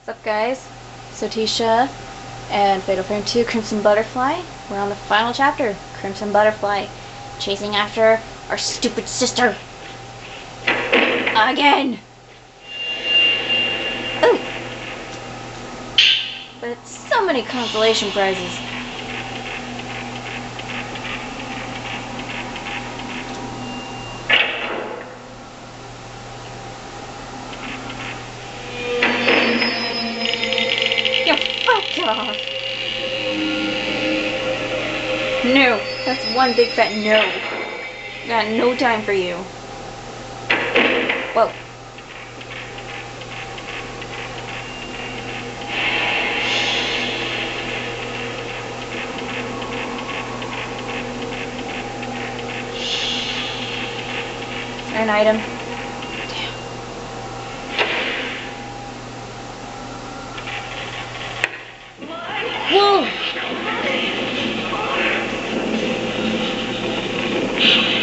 What's up, guys? Sotisha and Fatal Frame 2 Crimson Butterfly. We're on the final chapter, Crimson Butterfly, chasing after our stupid sister. Again! Ooh! But so many consolation prizes. You fuck off! No, that's one big fat no. Got no time for you. Whoa. Is there an item? Damn. Whoa!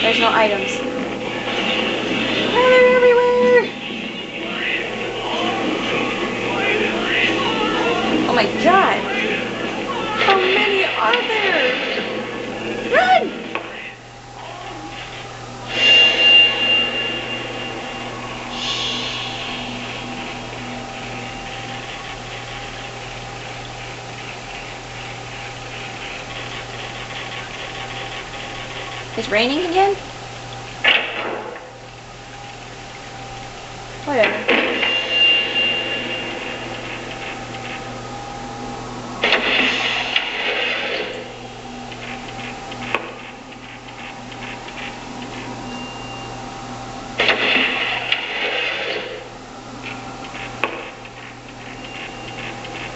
There's no items. Oh, they're everywhere! Oh my god! How many are there? Run! It's raining again? Whatever.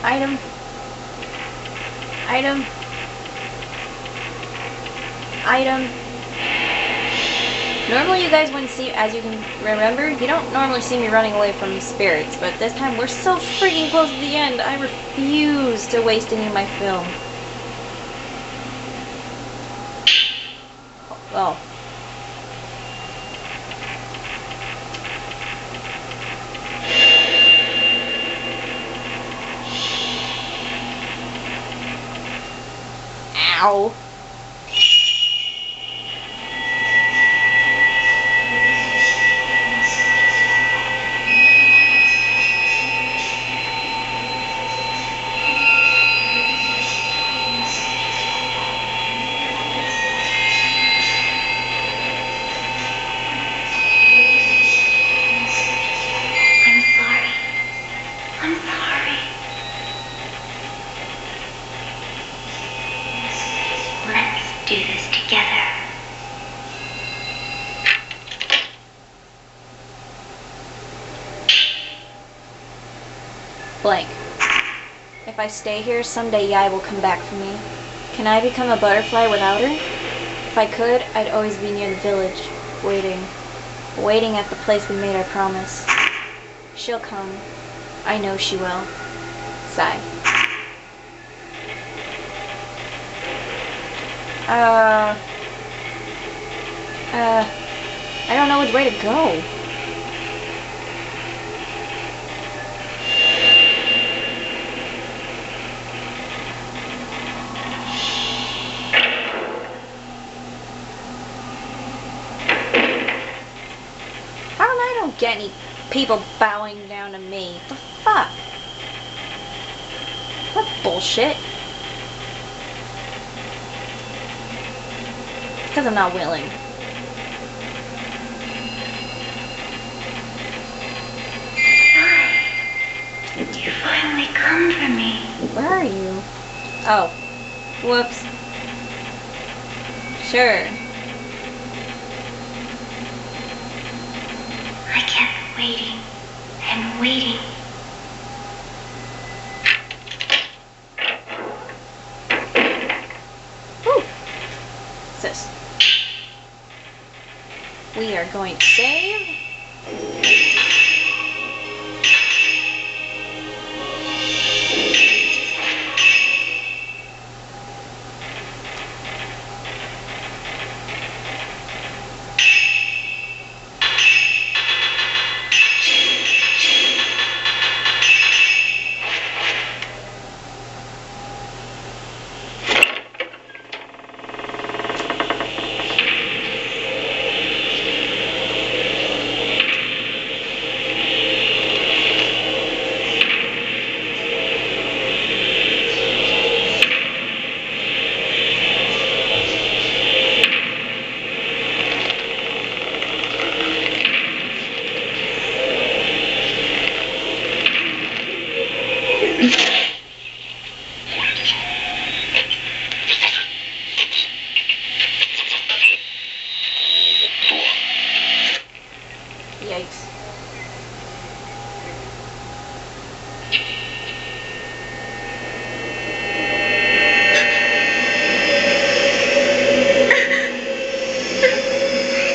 Item. Item. Item. Normally you guys wouldn't see, as you can remember, you don't normally see me running away from spirits, but this time we're so freaking close to the end, I refuse to waste any of my film. Oh. Ow. Do this together. Blank. If I stay here, someday Yai will come back for me. Can I become a butterfly without her? If I could, I'd always be near the village, waiting. Waiting at the place we made our promise. She'll come. I know she will. Sigh. I don't know which way to go. How come I don't get any people bowing down to me? What the fuck? What bullshit? Because I'm not willing. You finally come for me. Where are you? Oh. Whoops. Sure. I kept waiting and waiting. Woo! What's this? We are going to save. Yikes.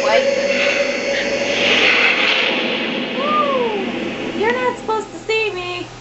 What? Woo! You're not supposed to see me!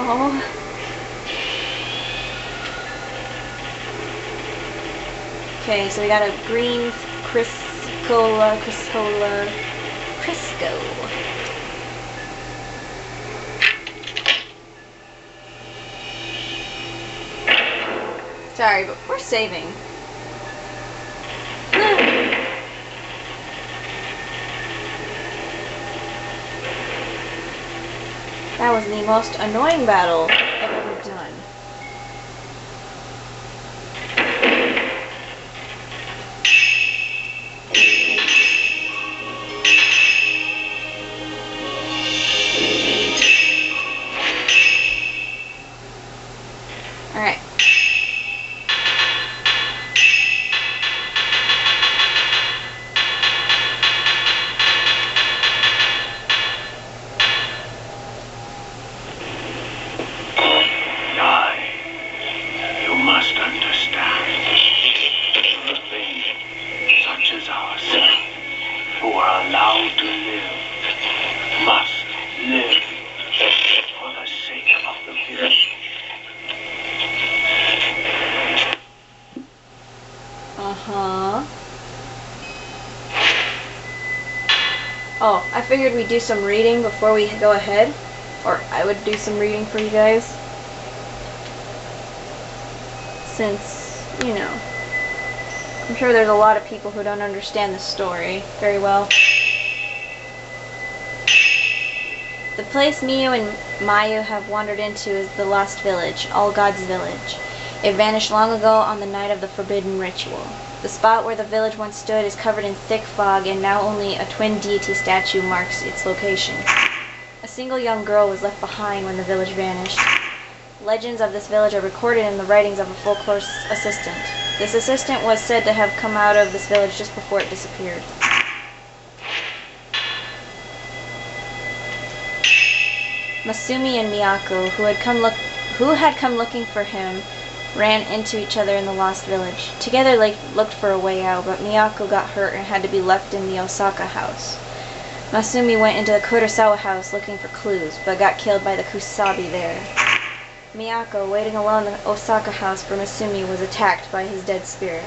Oh. Okay, so we got a green Crisco. Sorry, but we're saving. That was the most annoying battle I've ever done. Alright. Oh, I figured we'd do some reading before we go ahead. Or I would do some reading for you guys. Since, you know, I'm sure there's a lot of people who don't understand the story very well. The place Miyu and Mayu have wandered into is the Lost Village, All Gods Village. It vanished long ago on the night of the Forbidden Ritual. The spot where the village once stood is covered in thick fog, and now only a twin deity statue marks its location. A single young girl was left behind when the village vanished. Legends of this village are recorded in the writings of a folklore assistant. This assistant was said to have come out of this village just before it disappeared. Masumi and Miyako, who had come looking for him, ran into each other in the Lost Village. Together they looked for a way out, but Miyako got hurt and had to be left in the Osaka house. Masumi went into the Kurosawa house looking for clues, but got killed by the Kusabi there. Miyako, waiting alone in the Osaka house for Masumi, was attacked by his dead spirit.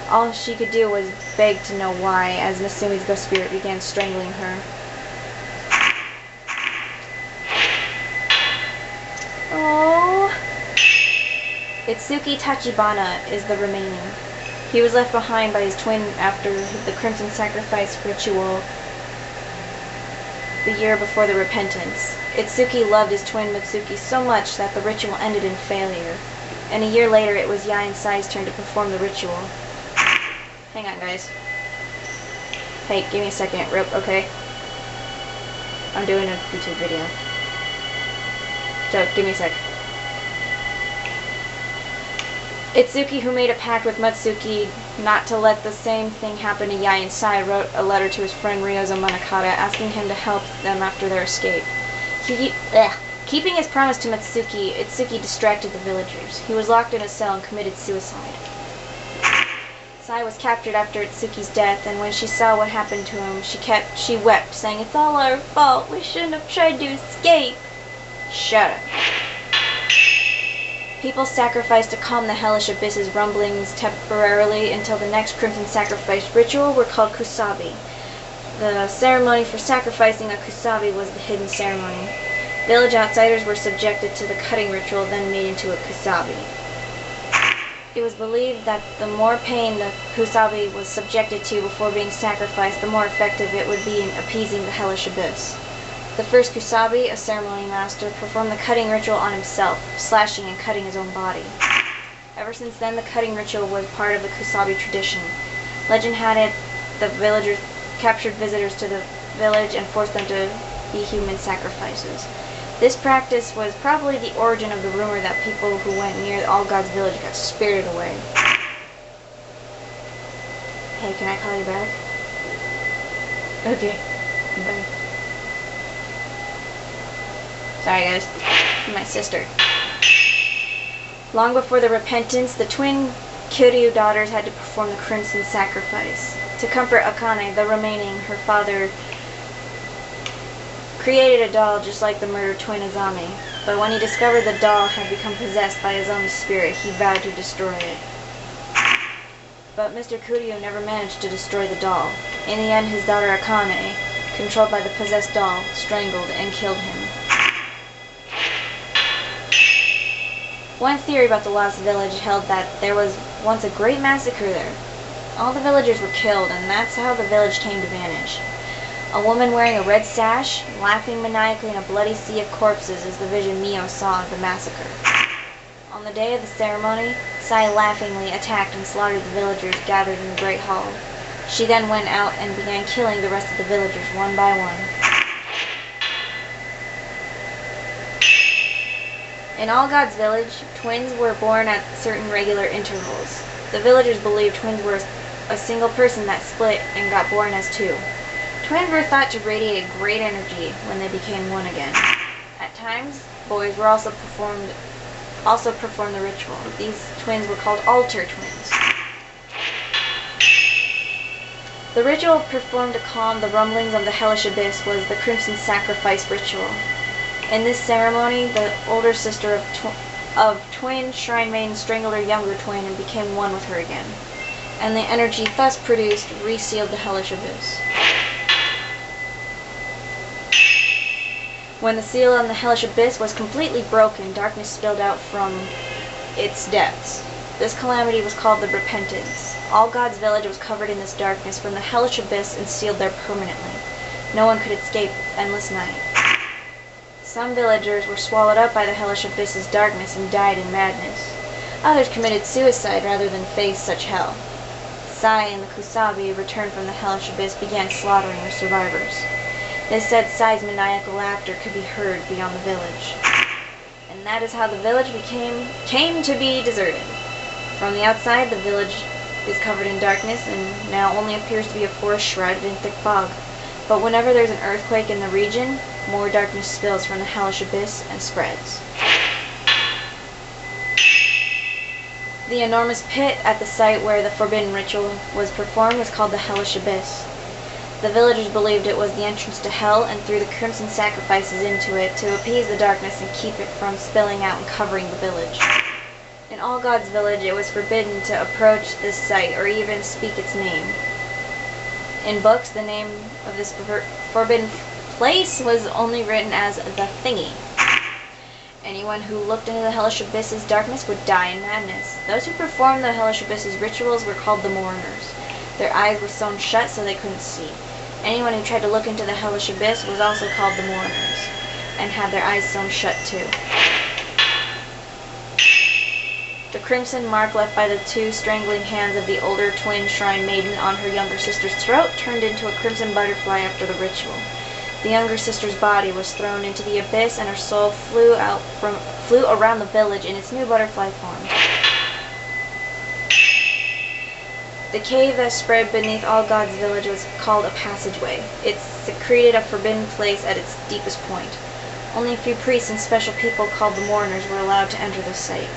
All she could do was beg to know why, as Masumi's ghost spirit began strangling her. Oh. Itsuki Tachibana is the remaining. He was left behind by his twin after the Crimson Sacrifice ritual the year before the repentance. Itsuki loved his twin Mitsuki so much that the ritual ended in failure, and a year later it was Yae and Sai's turn to perform the ritual. Hang on, guys. Hey, give me a second, okay? I'm doing a YouTube video. So, give me a sec. Itsuki, who made a pact with Matsuki not to let the same thing happen to Yae and Sai, wrote a letter to his friend Ryozo Manakata asking him to help them after their escape. Keeping his promise to Matsuki, Itsuki distracted the villagers. He was locked in a cell and committed suicide. Sai was captured after Itsuki's death, and when she saw what happened to him, she wept, saying, "It's all our fault. We shouldn't have tried to escape." Shut up. People sacrificed to calm the hellish abyss's rumblings temporarily until the next Crimson Sacrifice ritual were called Kusabi. The ceremony for sacrificing a Kusabi was the hidden ceremony. Village outsiders were subjected to the cutting ritual, then made into a Kusabi. It was believed that the more pain the Kusabi was subjected to before being sacrificed, the more effective it would be in appeasing the hellish abyss. The first Kusabi, a ceremony master, performed the cutting ritual on himself, slashing and cutting his own body. Ever since then, the cutting ritual was part of the Kusabi tradition. Legend had it the villagers captured visitors to the village and forced them to be human sacrifices. This practice was probably the origin of the rumor that people who went near All Gods Village got spirited away. Hey, can I call you back? Okay. Bye. Sorry, guys. My sister. Long before the repentance, the twin Kiryu daughters had to perform the Crimson Sacrifice. To comfort Akane, the remaining, her father created a doll just like the murdered twin Azami. but when he discovered the doll had become possessed by his own spirit, he vowed to destroy it. But Mr. Kuryu never managed to destroy the doll. In the end, his daughter Akane, controlled by the possessed doll, strangled and killed him. One theory about the lost village held that there was once a great massacre there. All the villagers were killed, and that's how the village came to vanish. A woman wearing a red sash, laughing maniacally in a bloody sea of corpses is the vision Mio saw of the massacre. On the day of the ceremony, Sai laughingly attacked and slaughtered the villagers gathered in the great hall. She then went out and began killing the rest of the villagers one by one. In All God's village, twins were born at certain regular intervals. The villagers believed twins were a single person that split and got born as two. Twins were thought to radiate great energy when they became one again. At times, boys were also performed the ritual. These twins were called altar twins. The ritual performed to calm the rumblings of the hellish abyss was the Crimson Sacrifice ritual. In this ceremony, the older sister of twin shrine maiden strangled her younger twin and became one with her again, and the energy thus produced resealed the hellish abyss. When the seal on the hellish abyss was completely broken, darkness spilled out from its depths. This calamity was called the Repentance. All God's village was covered in this darkness from the hellish abyss and sealed there permanently. No one could escape its endless night. Some villagers were swallowed up by the hellish abyss's darkness and died in madness. Others committed suicide rather than face such hell. Sai and the Kusabi returned from the hellish abyss began slaughtering their survivors. They said Sai's maniacal laughter could be heard beyond the village. And that is how the village came to be deserted. From the outside, the village is covered in darkness and now only appears to be a forest shrouded in thick fog. But whenever there's an earthquake in the region, more darkness spills from the hellish abyss and spreads. The enormous pit at the site where the forbidden ritual was performed was called the Hellish Abyss. The villagers believed it was the entrance to hell and threw the crimson sacrifices into it to appease the darkness and keep it from spilling out and covering the village. In All God's village, it was forbidden to approach this site or even speak its name. In books, the name of this forbidden place was only written as the Thingy. Anyone who looked into the Hellish Abyss's darkness would die in madness. Those who performed the Hellish Abyss's rituals were called the Mourners. Their eyes were sewn shut so they couldn't see. Anyone who tried to look into the Hellish Abyss was also called the Mourners, and had their eyes sewn shut too. The crimson mark left by the two strangling hands of the older twin shrine maiden on her younger sister's throat turned into a crimson butterfly after the ritual. The younger sister's body was thrown into the abyss and her soul flew around the village in its new butterfly form. The cave that spread beneath All God's village was called a passageway. It secreted a forbidden place at its deepest point. Only a few priests and special people called the Mourners were allowed to enter the site.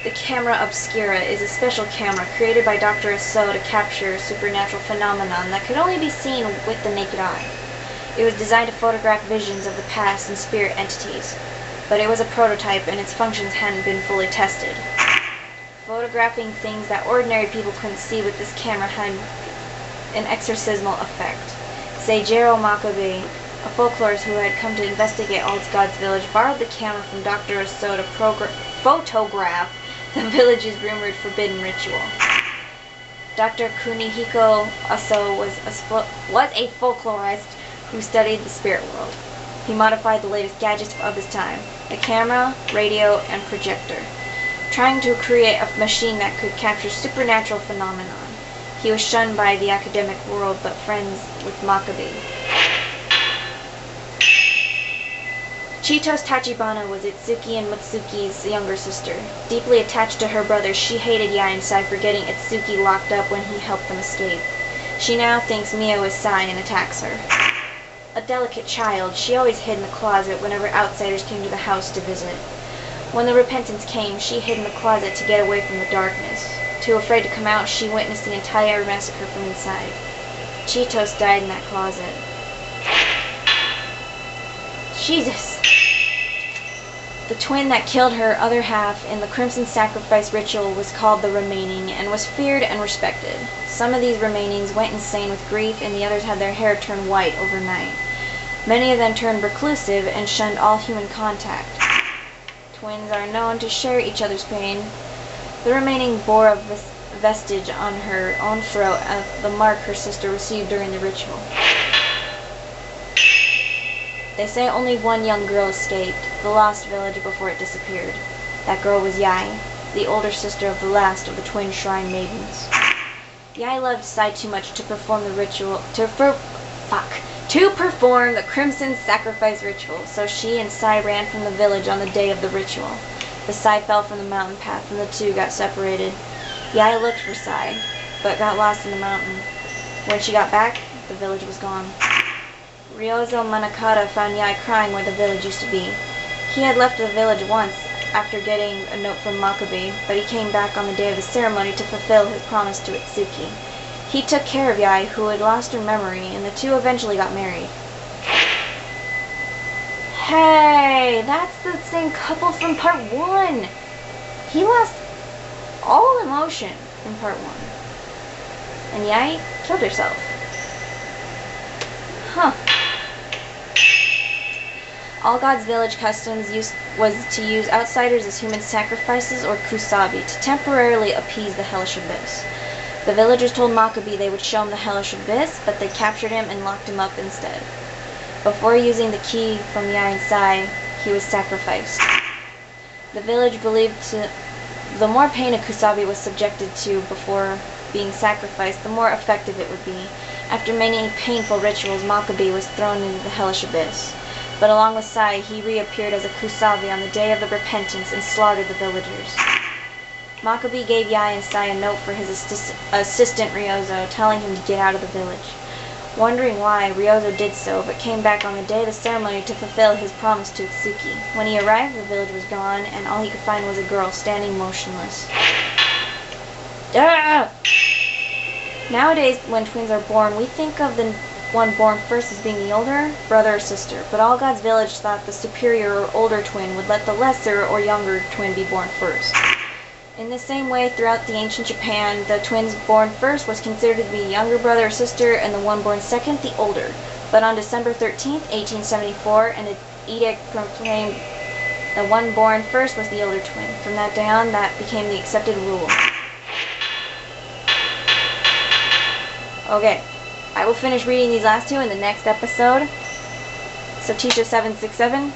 The camera obscura is a special camera created by Dr. Aso to capture a supernatural phenomenon that could only be seen with the naked eye. It was designed to photograph visions of the past and spirit entities, but it was a prototype and its functions hadn't been fully tested. Photographing things that ordinary people couldn't see with this camera had an exorcismal effect. Seijiro Makabe, a folklorist who had come to investigate All God's village, borrowed the camera from Dr. Aso to photograph the village's rumored forbidden ritual. Dr. Kunihiko Aso was a folklorist who studied the spirit world. He modified the latest gadgets of his time, the camera, radio, and projector, trying to create a machine that could capture supernatural phenomenon. He was shunned by the academic world, but friends with Makabe. Chito's Tachibana was Itsuki and Mutsuki's younger sister. Deeply attached to her brother, she hated Yae and Sai for getting Itsuki locked up when he helped them escape. She now thinks Mio is Sai and attacks her. A delicate child, she always hid in the closet whenever outsiders came to the house to visit. When the repentance came, she hid in the closet to get away from the darkness. Too afraid to come out, she witnessed the entire massacre from inside. Chitos died in that closet. Jesus! The twin that killed her other half in the Crimson Sacrifice ritual was called the Remaining and was feared and respected. Some of these Remainings went insane with grief and the others had their hair turn white overnight. Many of them turned reclusive and shunned all human contact. Twins are known to share each other's pain. The Remaining bore a vestige on her own throat of the mark her sister received during the ritual. They say only one young girl escaped, the lost village, before it disappeared. That girl was Yai, the older sister of the last of the twin shrine maidens. Yai loved Sai too much to perform the ritual, to perform the Crimson Sacrifice ritual, so she and Sai ran from the village on the day of the ritual. The Sai fell from the mountain path and the two got separated. Yai looked for Sai, but got lost in the mountain. When she got back, the village was gone. Ryozo Manakata found Yai crying where the village used to be. He had left the village once after getting a note from Makabe, but he came back on the day of the ceremony to fulfill his promise to Itsuki. He took care of Yai, who had lost her memory, and the two eventually got married. Hey, that's the same couple from part 1! He lost all emotion in part 1. And Yai killed herself. Huh. All God's village customs was to use outsiders as human sacrifices or kusabi to temporarily appease the hellish abyss. The villagers told Makabe they would show him the hellish abyss, but they captured him and locked him up instead. Before using the key from Yai and Sai, he was sacrificed. The village believed the more pain a kusabi was subjected to before being sacrificed, the more effective it would be. After many painful rituals, Makabe was thrown into the hellish abyss. But along with Sai, he reappeared as a kusabi on the day of the repentance and slaughtered the villagers. Makabe gave Yai and Sai a note for his assistant Ryozo, telling him to get out of the village. Wondering why, Ryozo did so, but came back on the day of the ceremony to fulfill his promise to Itsuki. When he arrived, the village was gone, and all he could find was a girl standing motionless. Ah! Nowadays, when twins are born, we think of the one born first as being the older brother or sister, but all God's village thought the superior or older twin would let the lesser or younger twin be born first. In the same way, throughout the ancient Japan, the twins born first was considered to be younger brother or sister, and the one born second, the older. But on December 13th, 1874, an edict proclaimed the one born first was the older twin. From that day on, that became the accepted rule. Okay. I will finish reading these last two in the next episode. Sotisha 767